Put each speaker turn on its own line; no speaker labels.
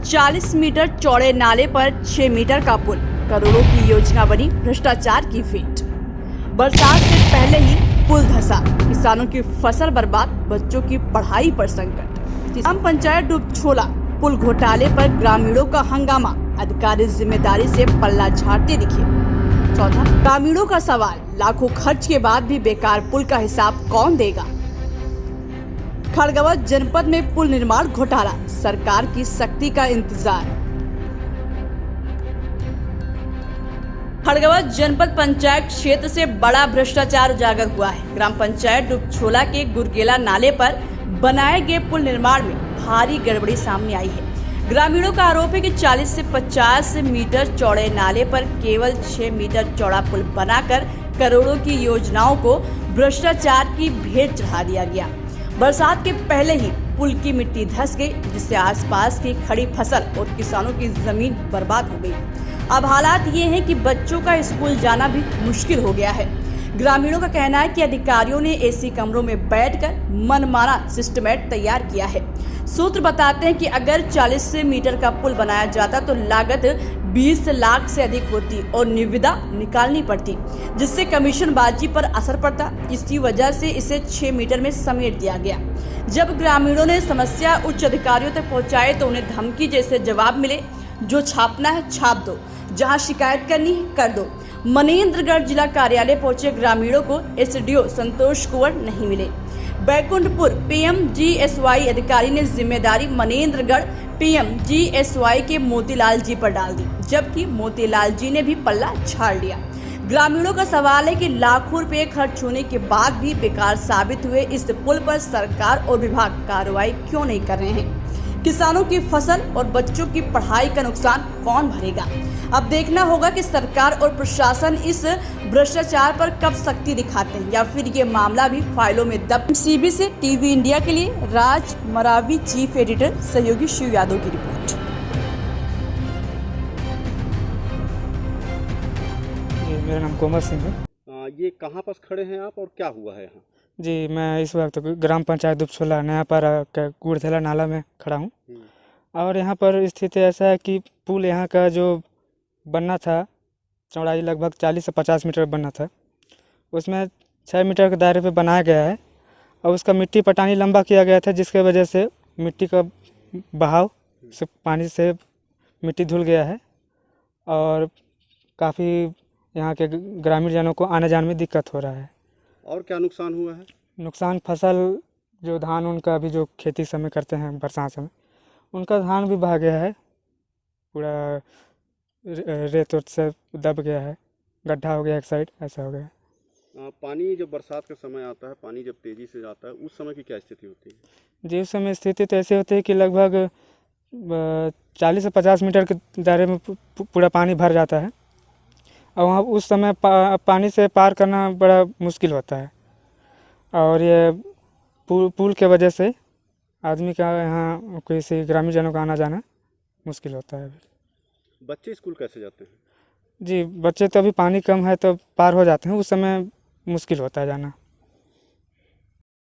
40 metre चौड़े नाले पर 6 मीटर का पुल, करोड़ों की योजना बनी भ्रष्टाचार की भेंट। बरसात से पहले ही पुल धंसा, किसानों की फसल बर्बाद, बच्चों की पढ़ाई पर संकट। ग्राम पंचायत डूबछोला पुल घोटाले पर ग्रामीणों का हंगामा, अधिकारी जिम्मेदारी से पल्ला झाड़ते दिखे। चौथा, ग्रामीणों का सवाल, लाखों खर्च के बाद भी बेकार पुल का हिसाब कौन देगा। खड़गवां जनपद में पुल निर्माण घोटाला, सरकार की सख्ती का इंतजार। खड़गवां जनपद पंचायत क्षेत्र से बड़ा भ्रष्टाचार उजागर हुआ है। ग्राम पंचायत डूबछोला के गुरगेला नाले पर बनाए गए पुल निर्माण में भारी गड़बड़ी सामने आई है। ग्रामीणों का आरोप है कि 40 से 50 मीटर चौड़े नाले पर केवल 6 मीटर चौड़ा पुल बनाकर करोड़ों की योजनाओं को भ्रष्टाचार की भेंट चढ़ा दिया गया। बरसात के पहले ही पुल की मिट्टी धंस गई, जिससे आसपास की खड़ी फसल और किसानों की जमीन बर्बाद हो गई। अब हालात ये हैं कि बच्चों का स्कूल जाना भी मुश्किल हो गया है। ग्रामीणों का कहना है कि अधिकारियों ने एसी कमरों में बैठकर मनमाना सिस्टमेट तैयार किया है। सूत्र बताते हैं कि अगर 40 मीटर का पुल बनाया जाता तो लागत 20 लाख से अधिक होती और निविदा निकालनी पड़ती, जिससे कमीशनबाजी पर असर पड़ता। इसी वजह से इसे 6 मीटर में समेट दिया गया। जब ग्रामीणों ने समस्या उच्च अधिकारियों तक पहुंचाई तो उन्हें धमकी जैसे जवाब मिले, जो छापना है छाप दो, जहां शिकायत करनी है कर दो। मनेंद्रगढ़ जिला कार्यालय पहुंचे ग्रामीणों को एसडीओ संतोष कुंवर नहीं मिले। बैकुंठपुर पीएमजीएसवाई अधिकारी ने जिम्मेदारी मनेंद्रगढ़ पीएमजीएसवाई के मोतीलाल जी पर डाल दी, जबकि मोतीलाल जी ने भी पल्ला झाड़ लिया। ग्रामीणों का सवाल है कि लाखों रुपए खर्च होने के बाद भी बेकार साबित हुए इस पुल पर सरकार और विभाग कार्रवाई क्यों नहीं कर रहे हैं। किसानों की फसल और बच्चों की पढ़ाई का नुकसान कौन भरेगा। अब देखना होगा कि सरकार और प्रशासन इस भ्रष्टाचार पर कब सख्ती दिखाते हैं या फिर ये मामला भी फाइलों में दब। सीबी से टीवी इंडिया के लिए राज मरावी, चीफ एडिटर, सहयोगी शिव यादव की रिपोर्ट।
मेरा नाम कोमल सिंह है।
ये कहाँ पर खड़े हैं आप और क्या हुआ है यहाँ?
जी, मैं इस वक्त ग्राम पंचायत डूबछोला नया पर गुरथेला नाला में खड़ा हूँ। और यहाँ पर स्थिति ऐसा है कि पुल यहाँ का जो बनना था, चौड़ाई लगभग 40 से 50 मीटर बनना था, उसमें 6 मीटर के दायरे पे बनाया गया है और उसका मिट्टी पटानी लंबा किया गया था, जिसके वजह से मिट्टी का बहाव से पानी से मिट्टी धुल गया है और काफ़ी यहाँ के ग्रामीण जनों को आने जाने में दिक्कत हो रहा है।
और क्या नुकसान हुआ है?
नुकसान फसल जो धान उनका अभी जो खेती समय करते हैं बरसात समय, उनका धान भी बह गया है, पूरा रेत से दब गया है, गड्ढा हो गया एक साइड, ऐसा हो गया।
पानी जब बरसात का समय आता है, पानी जब तेज़ी से जाता है, उस समय की क्या स्थिति होती है?
जी, उस समय स्थिति तो ऐसी होती है कि लगभग 40 से 50 मीटर के दायरे में पूरा पानी भर जाता है और वहाँ उस समय पानी से पार करना बड़ा मुश्किल होता है। और ये पुल के वजह से आदमी का यहाँ किसी ग्रामीण जनों का आना जाना मुश्किल होता है।
बच्चे स्कूल कैसे जाते हैं?
जी, बच्चे तो अभी पानी कम है तो पार हो जाते हैं, उस समय मुश्किल होता है जाना।